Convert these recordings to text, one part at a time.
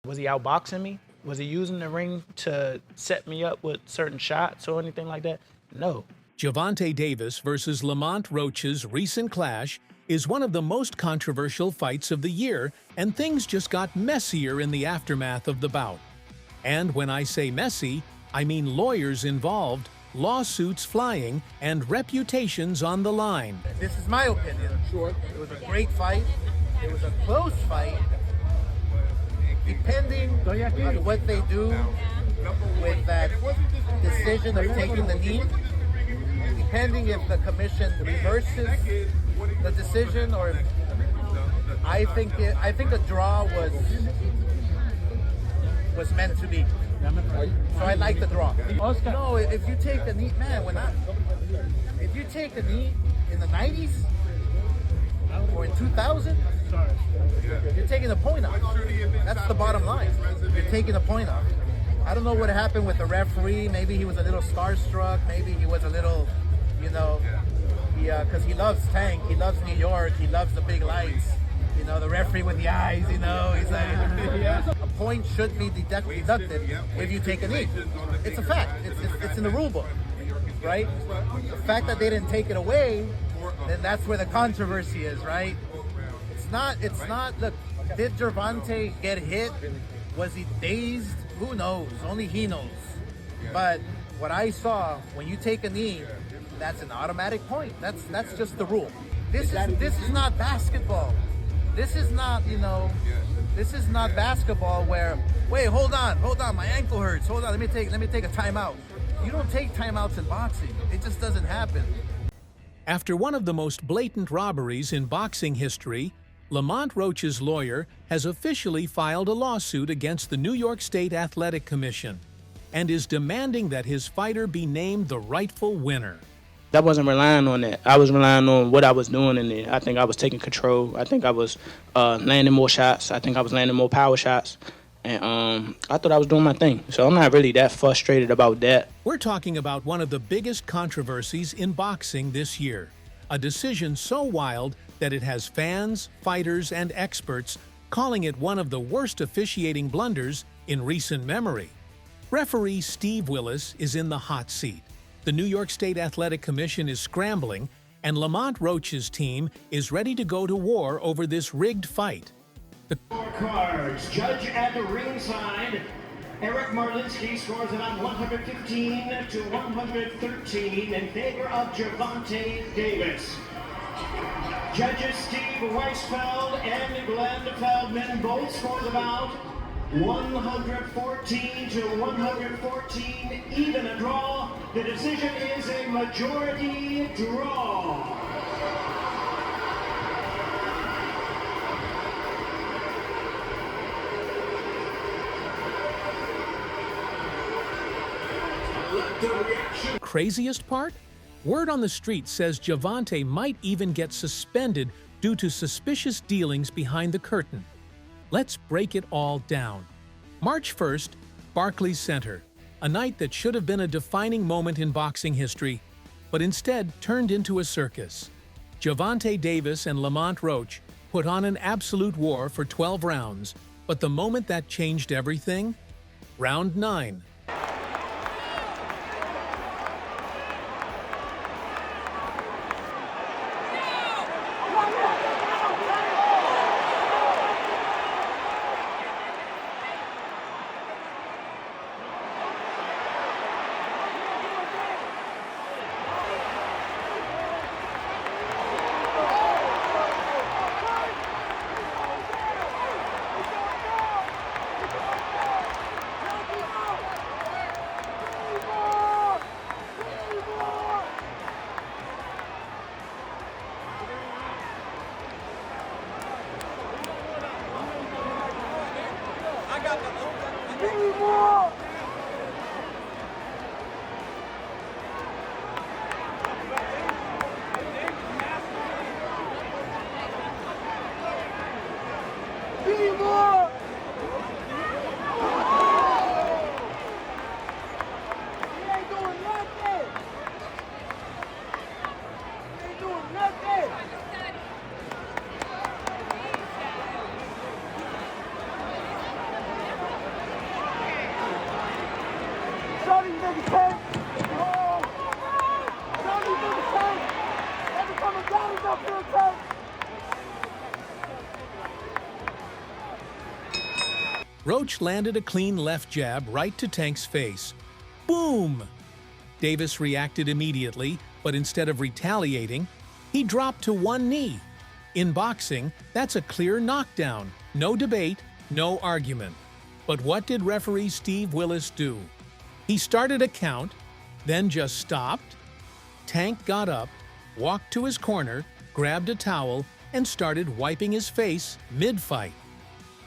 Was he outboxing me? Was he using the ring to set me up with certain shots or anything like that? No. Gervonta Davis versus Lamont Roach's recent clash is one of the most controversial fights of the year, and things just got messier in the aftermath of the bout. And when I say messy, I mean lawyers involved, lawsuits flying, and reputations on the line. This is my opinion. Sure. It was a great fight. It was a close fight. Depending on what they do with that decision of taking the knee, depending if the commission reverses the decision, or I think a draw was meant to be. So I like the draw. No, if you take a knee, man, if you take a knee in the 90s or in 2000, you're taking a point off. That's the bottom line. You're taking a point off. I don't know what happened with the referee. Maybe he was a little starstruck. Maybe he was a little, because he loves Tank. He loves New York. He loves the big lights. The referee with the eyes, he's like, a point should be deducted if you take a knee. It's a fact. It's in the rule book, right? The fact that they didn't take it away, then that's where the controversy is, right? It's not, look, did Gervonta get hit? Was he dazed? Who knows? Only he knows. But what I saw, when you take a knee, that's an automatic point. That's just the rule. This is not basketball. This is not, this is not basketball where, wait, hold on, my ankle hurts. Hold on, let me take a timeout. You don't take timeouts in boxing. It just doesn't happen. After one of the most blatant robberies in boxing history, Lamont Roach's lawyer has officially filed a lawsuit against the New York State Athletic Commission and is demanding that his fighter be named the rightful winner. I wasn't relying on that. I was relying on what I was doing in there. I think I was taking control. I think I was landing more shots. I think I was landing more power shots. And I thought I was doing my thing. So I'm not really that frustrated about that. We're talking about one of the biggest controversies in boxing this year. A decision so wild that it has fans, fighters, and experts calling it one of the worst officiating blunders in recent memory. Referee Steve Willis is in the hot seat. The New York State Athletic Commission is scrambling, and Lamont Roach's team is ready to go to war over this rigged fight. Cards. Judge at the ringside, Eric Marlinsky scores it on 115 to 113 in favor of Gervonta Davis. Judges Steve Weisfeld and Glenn Feldman both score the bout 114 to 114, even a draw. The decision is a majority draw. Craziest part? Word on the street says Gervonta might even get suspended due to suspicious dealings behind the curtain. Let's break it all down. March 1st, Barclays Center, a night that should have been a defining moment in boxing history, but instead turned into a circus. Gervonta Davis and Lamont Roach put on an absolute war for 12 rounds, but the moment that changed everything? Round 9. Roach landed a clean left jab right to Tank's face. Boom! Davis reacted immediately, but instead of retaliating, he dropped to one knee. In boxing, that's a clear knockdown. No debate, no argument. But what did referee Steve Willis do? He started a count, then just stopped. Tank got up, walked to his corner, grabbed a towel, and started wiping his face mid-fight.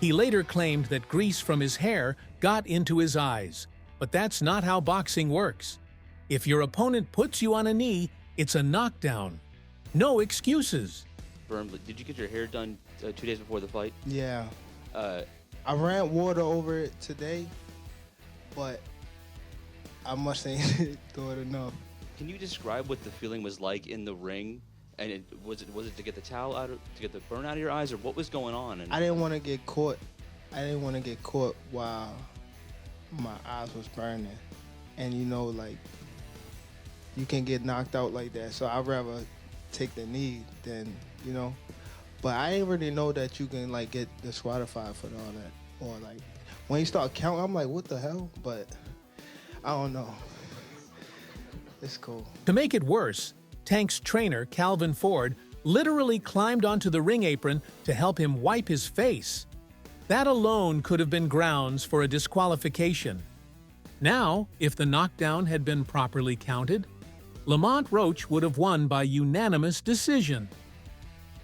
He later claimed that grease from his hair got into his eyes, but that's not how boxing works. If your opponent puts you on a knee, it's a knockdown. No excuses. Did you get your hair done 2 days before the fight? Yeah. I ran water over it today, but I must ain't do it enough. Can you describe what the feeling was like in the ring? And was it to get the towel out, to get the burn out of your eyes, or what was going on? And I didn't want to get caught. I didn't want to get caught while my eyes was burning, and you know, like, you can get knocked out like that. So I'd rather take the knee than, you know. But I didn't really know that you can like get disqualified for all that, or like when you start counting, I'm like, what the hell? But I don't know. It's cool. To make it worse, Tank's trainer, Calvin Ford, literally climbed onto the ring apron to help him wipe his face. That alone could have been grounds for a disqualification. Now, if the knockdown had been properly counted, Lamont Roach would have won by unanimous decision.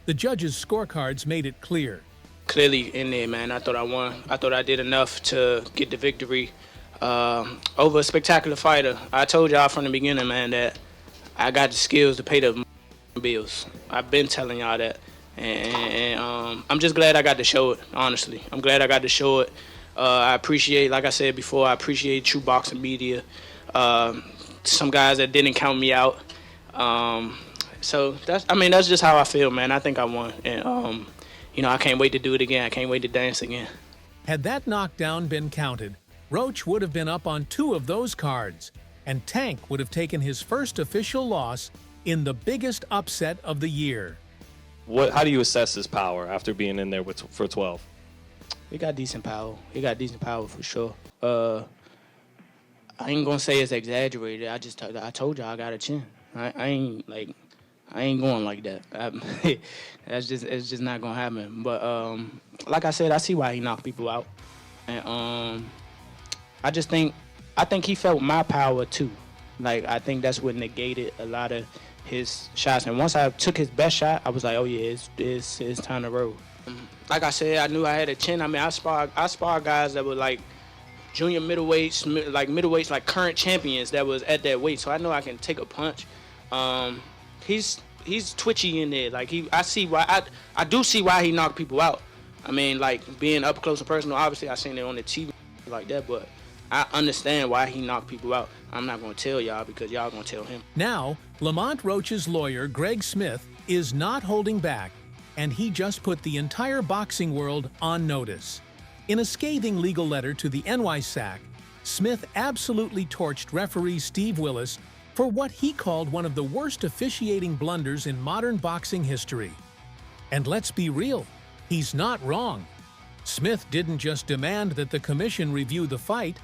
The judges' scorecards made it clear. Clearly in there, man, I thought I won. I thought I did enough to get the victory over a spectacular fighter. I told y'all from the beginning, man, that I got the skills to pay the bills. I've been telling y'all that. And I'm just glad I got to show it, honestly. I'm glad I got to show it. I appreciate, like I said before, I appreciate true boxing media. Some guys that didn't count me out. So that's just how I feel, man. I think I won. And, I can't wait to do it again. I can't wait to dance again. Had that knockdown been counted, Roach would have been up on 2 of those cards, and Tank would have taken his first official loss in the biggest upset of the year. How do you assess his power after being in there for 12? He got decent power. He got decent power for sure. I ain't gonna say it's exaggerated. I told y'all I got a chin. I ain't going like that. It's just not gonna happen. But like I said, I see why he knocked people out, and I think he felt my power too. Like, I think that's what negated a lot of his shots. And once I took his best shot, I was like, oh yeah, it's time to roll. Like I said, I knew I had a chin. I mean, I spar guys that were like junior middleweights, like current champions that was at that weight. So I know I can take a punch. He's twitchy in there. Like, I do see why he knocked people out. I mean, like, being up close and personal, obviously I seen it on the TV like that, but I understand why he knocked people out. I'm not going to tell y'all because y'all going to tell him. Now, Lamont Roach's lawyer, Greg Smith, is not holding back, and he just put the entire boxing world on notice. In a scathing legal letter to the NYSAC, Smith absolutely torched referee Steve Willis for what he called one of the worst officiating blunders in modern boxing history. And let's be real, he's not wrong. Smith didn't just demand that the commission review the fight,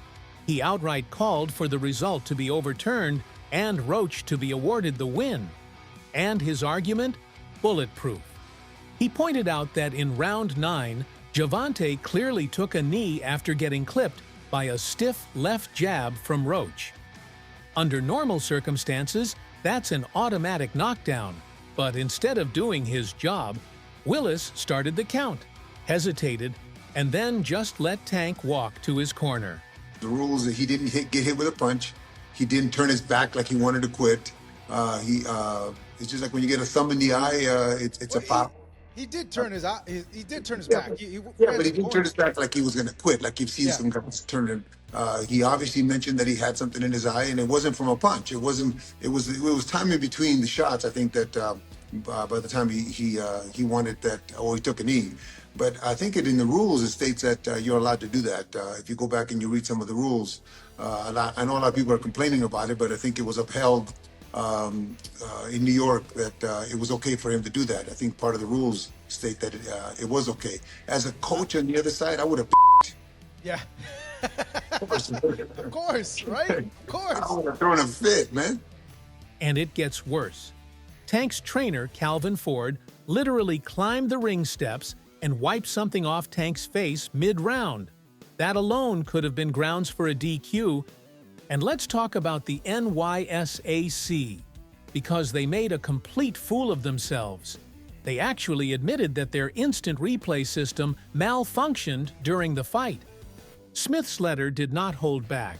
he outright called for the result to be overturned and Roach to be awarded the win. And his argument? Bulletproof. He pointed out that in round 9, Gervonta clearly took a knee after getting clipped by a stiff left jab from Roach. Under normal circumstances, that's an automatic knockdown, but instead of doing his job, Willis started the count, hesitated, and then just let Tank walk to his corner. The rules that he didn't get hit with a punch. He didn't turn his back like he wanted to quit. It's just like when you get a thumb in the eye, it's a foul. He did turn his eye. He did turn his back. But he didn't turn his back like he was going to quit. Like you've seen some guys turn him. He obviously mentioned that he had something in his eye, and it wasn't from a punch. It was time in between the shots. I think that by the time he wanted that, or he took a knee. But I think in the rules it states that you're allowed to do that. If you go back and you read some of the rules, I know a lot of people are complaining about it, but I think it was upheld in New York that it was okay for him to do that. I think part of the rules state that it was okay. As a coach on the other side, I would have. Yeah. Of course, Of course, right? Of I course. would have thrown a fit, man. And it gets worse. Tank's trainer, Calvin Ford, literally climbed the ring steps and wiped something off Tank's face mid-round. That alone could have been grounds for a DQ. And let's talk about the NYSAC, because they made a complete fool of themselves. They actually admitted that their instant replay system malfunctioned during the fight. Smith's letter did not hold back.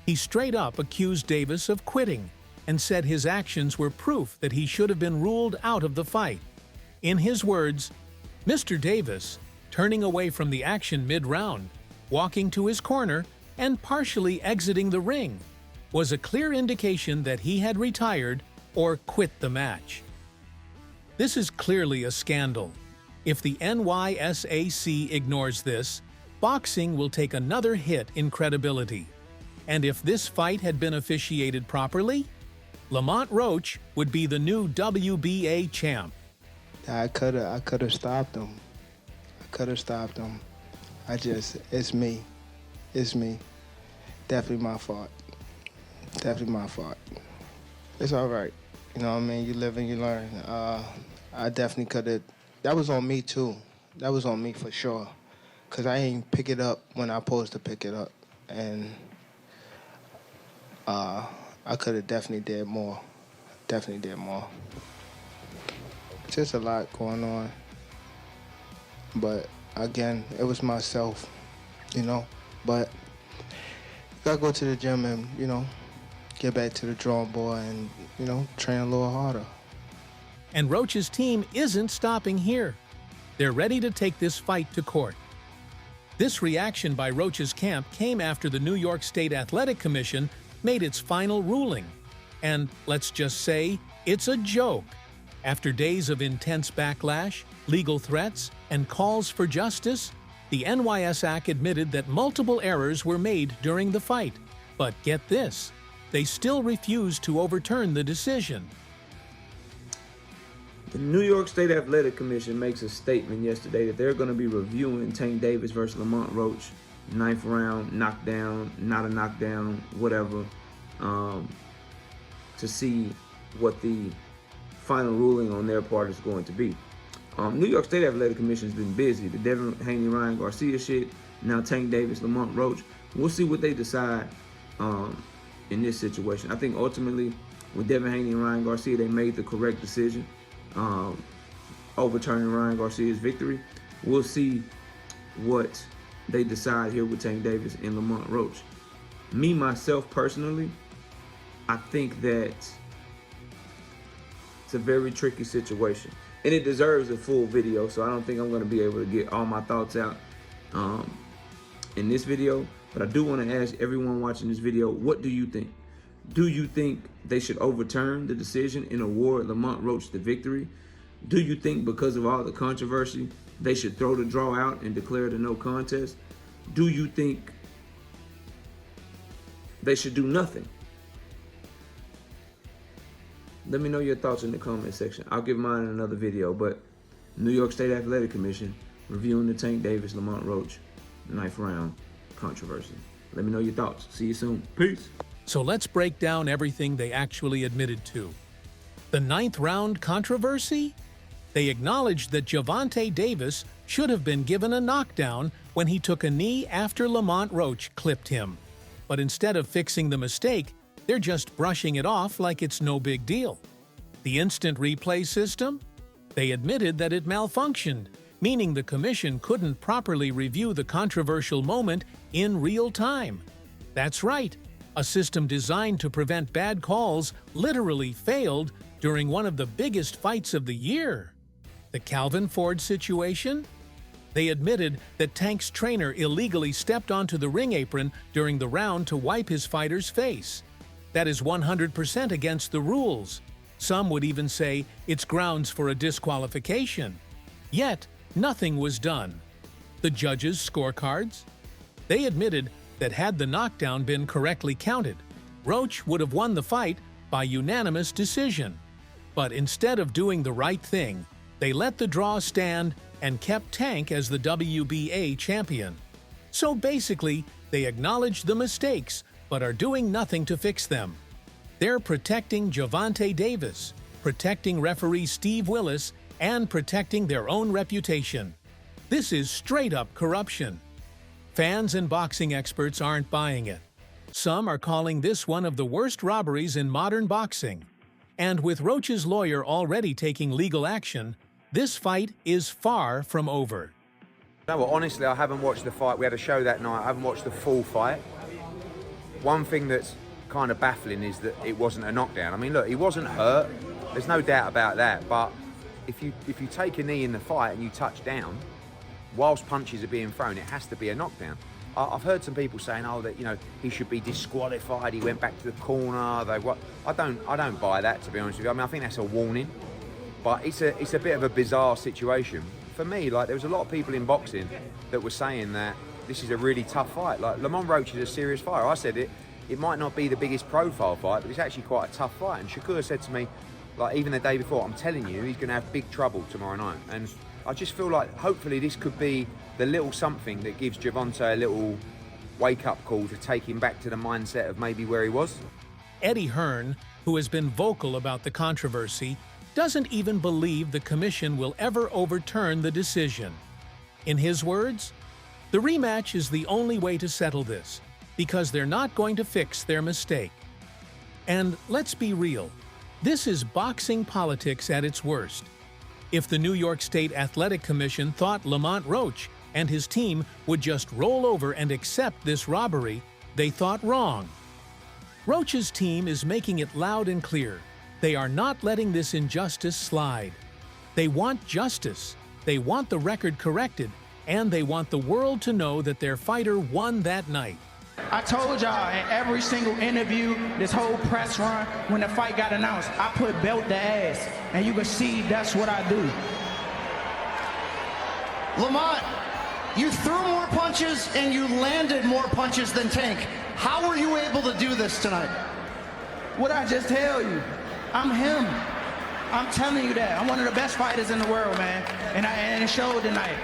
He straight up accused Davis of quitting and said his actions were proof that he should have been ruled out of the fight. In his words, Mr. Davis, turning away from the action mid-round, walking to his corner, and partially exiting the ring, was a clear indication that he had retired or quit the match. This is clearly a scandal. If the NYSAC ignores this, boxing will take another hit in credibility. And if this fight had been officiated properly, Lamont Roach would be the new WBA champ. I could have stopped him. It's me. Definitely my fault. It's all right. You know what I mean? You live and you learn. I definitely could have. That was on me too. That was on me for sure. Cause I ain't pick it up when I supposed to pick it up, and I could have definitely did more. Just a lot going on. But again, it was myself, you know. But you gotta go to the gym and, you know, get back to the drawing board and, you know, train a little harder. And Roach's team isn't stopping here. They're ready to take this fight to court. This reaction by Roach's camp came after the New York State Athletic Commission made its final ruling. And let's just say, it's a joke. After days of intense backlash, legal threats, and calls for justice, the NYSAC admitted that multiple errors were made during the fight. But get this, they still refused to overturn the decision. The New York State Athletic Commission makes a statement yesterday that they're going to be reviewing Tank Davis versus Lamont Roach, 9th round, knockdown, not a knockdown, whatever, to see what the final ruling on their part is going to be. New York State Athletic Commission has been busy. The Devin Haney, Ryan Garcia shit, now Tank Davis, Lamont Roach. We'll see what they decide in this situation. I think ultimately with Devin Haney and Ryan Garcia, they made the correct decision, overturning Ryan Garcia's victory. We'll see what they decide here with Tank Davis and Lamont Roach. Me, myself, personally, I think that it's a very tricky situation. And it deserves a full video, so I don't think I'm going to be able to get all my thoughts out in this video. But I do want to ask everyone watching this video, what do you think? Do you think they should overturn the decision and award Lamont Roach the victory? Do you think because of all the controversy, they should throw the draw out and declare it a no contest? Do you think they should do nothing? Let me know your thoughts in the comment section. I'll give mine in another video, but New York State Athletic Commission reviewing the Tank Davis, Lamont Roach, 9th round controversy. Let me know your thoughts. See you soon. Peace. So let's break down everything they actually admitted to. The 9th round controversy? They acknowledged that Gervonta Davis should have been given a knockdown when he took a knee after Lamont Roach clipped him. But instead of fixing the mistake, they're just brushing it off like it's no big deal. The instant replay system? They admitted that it malfunctioned, meaning the commission couldn't properly review the controversial moment in real time. That's right, a system designed to prevent bad calls literally failed during one of the biggest fights of the year. The Calvin Ford situation? They admitted that Tank's trainer illegally stepped onto the ring apron during the round to wipe his fighter's face. That is 100% against the rules. Some would even say it's grounds for a disqualification. Yet, nothing was done. The judges' scorecards? They admitted that had the knockdown been correctly counted, Roach would have won the fight by unanimous decision. But instead of doing the right thing, they let the draw stand and kept Tank as the WBA champion. So basically, they acknowledged the mistakes but are doing nothing to fix them. They're protecting Gervonta Davis, protecting referee Steve Willis, and protecting their own reputation. This is straight-up corruption. Fans and boxing experts aren't buying it. Some are calling this one of the worst robberies in modern boxing. And with Roach's lawyer already taking legal action, this fight is far from over. No, well, honestly, I haven't watched the fight. We had a show that night. I haven't watched the full fight. One thing that's kind of baffling is that it wasn't a knockdown. I mean, look, he wasn't hurt. There's no doubt about that. But if you take a knee in the fight and you touch down, whilst punches are being thrown, it has to be a knockdown. I've heard some people saying, oh, that, you know, he should be disqualified. He went back to the corner. I don't buy that, to be honest with you. I mean, I think that's a warning. But it's a bit of a bizarre situation. For me, like, there was a lot of people in boxing that were saying that this is a really tough fight. Like, Lamont Roach is a serious fighter. I said it might not be the biggest profile fight, but it's actually quite a tough fight. And Shakur said to me, like, even the day before, I'm telling you, he's going to have big trouble tomorrow night. And I just feel like hopefully this could be the little something that gives Gervonta a little wake-up call to take him back to the mindset of maybe where he was. Eddie Hearn, who has been vocal about the controversy, doesn't even believe the commission will ever overturn the decision. In his words, the rematch is the only way to settle this, because they're not going to fix their mistake. And let's be real, this is boxing politics at its worst. If the New York State Athletic Commission thought Lamont Roach and his team would just roll over and accept this robbery, they thought wrong. Roach's team is making it loud and clear. They are not letting this injustice slide. They want justice, they want the record corrected, and they want the world to know that their fighter won that night. I told y'all in every single interview, this whole press run, when the fight got announced, I put belt to ass, and you can see that's what I do. Lamont, you threw more punches and you landed more punches than Tank. How were you able to do this tonight? What I just tell you, I'm him. I'm telling you that. I'm one of the best fighters in the world, man. And it showed tonight.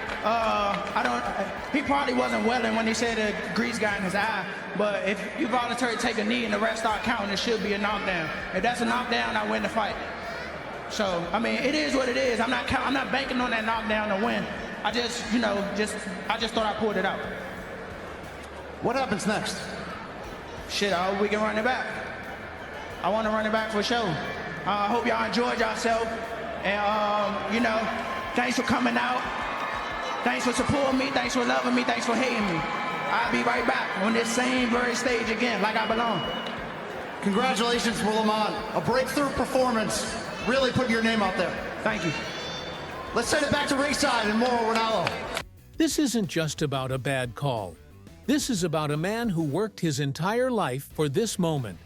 He probably wasn't welling when he said the grease got in his eye, but if you voluntarily take a knee and the rest start counting, it should be a knockdown. If that's a knockdown, I win the fight. So, I mean, it is what it is. I'm not banking on that knockdown to win. I just thought I pulled it out. What happens next? Shit, I hope we can run it back. I want to run it back for sure. I hope y'all enjoyed yourself. And, thanks for coming out. Thanks for supporting me. Thanks for loving me. Thanks for hating me. I'll be right back on this same very stage again, like I belong. Congratulations, Lamont. A breakthrough performance. Really putting your name out there. Thank you. Let's send it back to ringside and more Ronaldo. This isn't just about a bad call. This is about a man who worked his entire life for this moment,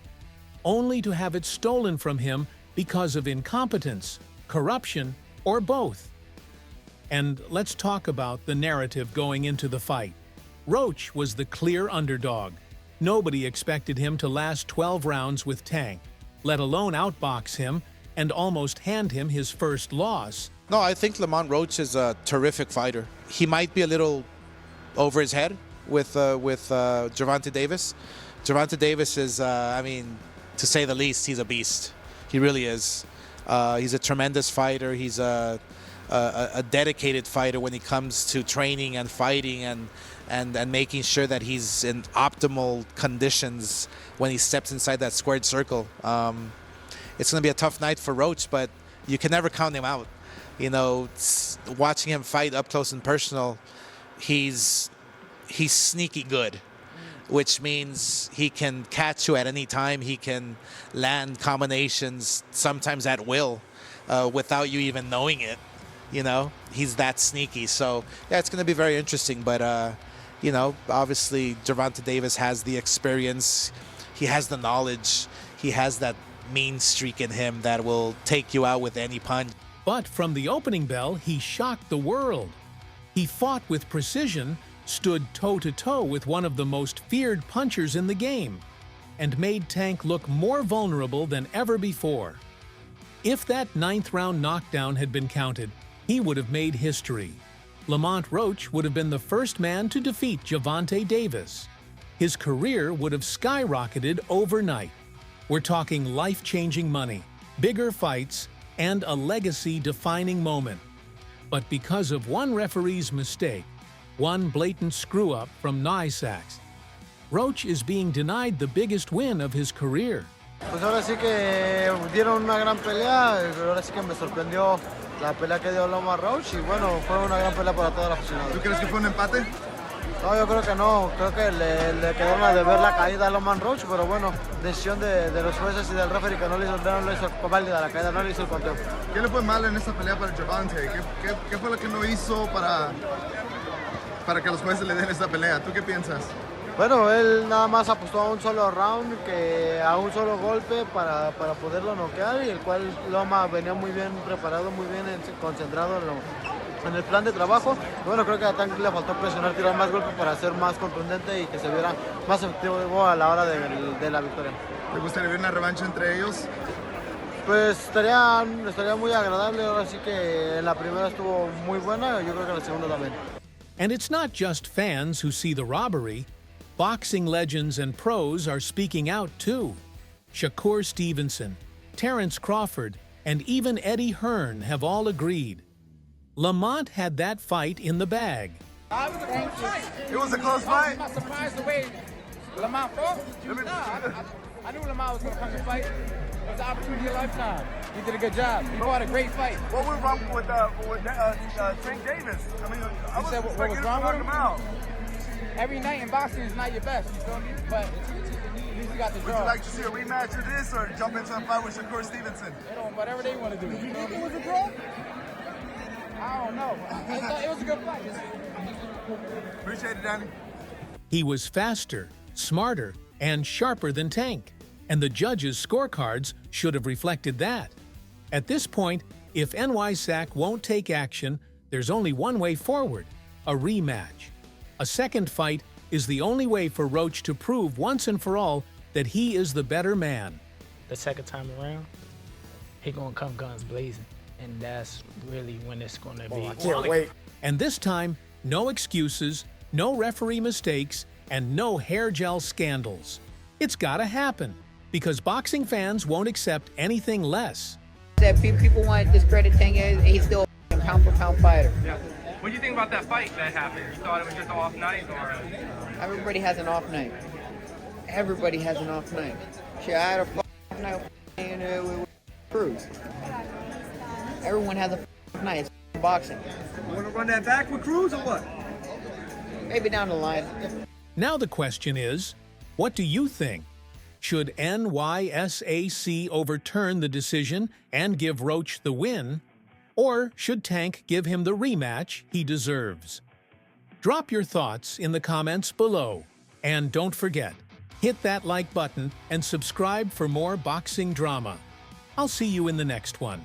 only to have it stolen from him because of incompetence, corruption, or both. And let's talk about the narrative going into the fight. Roach was the clear underdog. Nobody expected him to last 12 rounds with Tank, let alone outbox him and almost hand him his first loss. No, I think Lamont Roach is a terrific fighter. He might be a little over his head with Gervonta Davis. Gervonta Davis is, to say the least, he's a beast. He really is. He's a tremendous fighter. He's a dedicated fighter when it comes to training and fighting and making sure that he's in optimal conditions when he steps inside that squared circle. It's going to be a tough night for Roach, but you can never count him out. Watching him fight up close and personal, he's sneaky good, which means he can catch you at any time. He can land combinations, sometimes at will, without you even knowing it. He's that sneaky. So, yeah, it's going to be very interesting. But, obviously Gervonta Davis has the experience. He has the knowledge. He has that mean streak in him that will take you out with any punch. But from the opening bell, he shocked the world. He fought with precision, stood toe-to-toe with one of the most feared punchers in the game, and made Tank look more vulnerable than ever before. If that 9th round knockdown had been counted, he would have made history. Lamont Roach would have been the first man to defeat Gervonta Davis. His career would have skyrocketed overnight. We're talking life-changing money, bigger fights, and a legacy-defining moment. But because of one referee's mistake, one blatant screw-up from NYSAC, Roach is being denied the biggest win of his career. Pues ahora sí que dieron una gran pelea, pero ahora sí que me sorprendió la pelea que dio Lamont Roach y bueno, fue una gran pelea para todos los aficionados. ¿Tú crees que fue un empate? No, yo creo que no, creo que le quedaron a deber la caída a Lamont Roach, pero bueno, decisión de los jueces y del referee que no le hizo válida la caída, no le hizo el conteo. ¿Qué le fue mal en esta pelea para Gervonta? ¿Qué fue lo que no hizo para que los jueces le den esta pelea? ¿Tú qué piensas? Bueno, él nada más apostó a un solo round, a un solo golpe para poderlo noquear y el cual Loma venía muy bien preparado, muy bien concentrado en el plan de trabajo. Y bueno, creo que a Tank le faltó presionar, tirar más golpes para ser más contundente y que se viera más efectivo a la hora de la victoria. ¿Te gustaría ver una revancha entre ellos? Pues estaría muy agradable, ahora sí que la primera estuvo muy buena, yo creo que la segunda también. And it's not just fans who see the robbery. Boxing legends and pros are speaking out too. Shakur Stevenson, Terrence Crawford, and even Eddie Hearn have all agreed. Lamont had that fight in the bag. It was a close fight. I'm not surprised the way Lamont fought. I knew Lamont was going to come and fight. It was an opportunity of a lifetime. He did a good job. He fought a great fight. What went wrong with Tank Davis? I mean, what was wrong with him? Every night in boxing is not your best, you feel me? But at least you got the draw. Would you like to see a rematch of this or jump into a fight with Shakur Stevenson? Whatever they want to do. You think it was a draw? I don't know. It was a good fight. Appreciate it, Danny. He was faster, smarter, and sharper than Tank, and the judges' scorecards should have reflected that. At this point, if NYSAC won't take action, there's only one way forward: a rematch. A second fight is the only way for Roach to prove once and for all that he is the better man. The second time around, he gonna come guns blazing, and that's really when it's gonna be. I can't wait. And this time, no excuses, no referee mistakes, and no hair gel scandals. It's gotta happen, because boxing fans won't accept anything less. People want to discredit Tank, he's still a pound-for-pound fighter. Yeah. What do you think about that fight that happened? You thought it was just an off night, or? Everybody has an off night. Everybody has an off night. Shit, I had a off night with Cruz. Everyone has a off night. It's boxing. You want to run that back with Cruz or what? Maybe down the line. Now the question is, what do you think? Should NYSAC overturn the decision and give Roach the win? Or should Tank give him the rematch he deserves? Drop your thoughts in the comments below. And don't forget, hit that like button and subscribe for more boxing drama. I'll see you in the next one.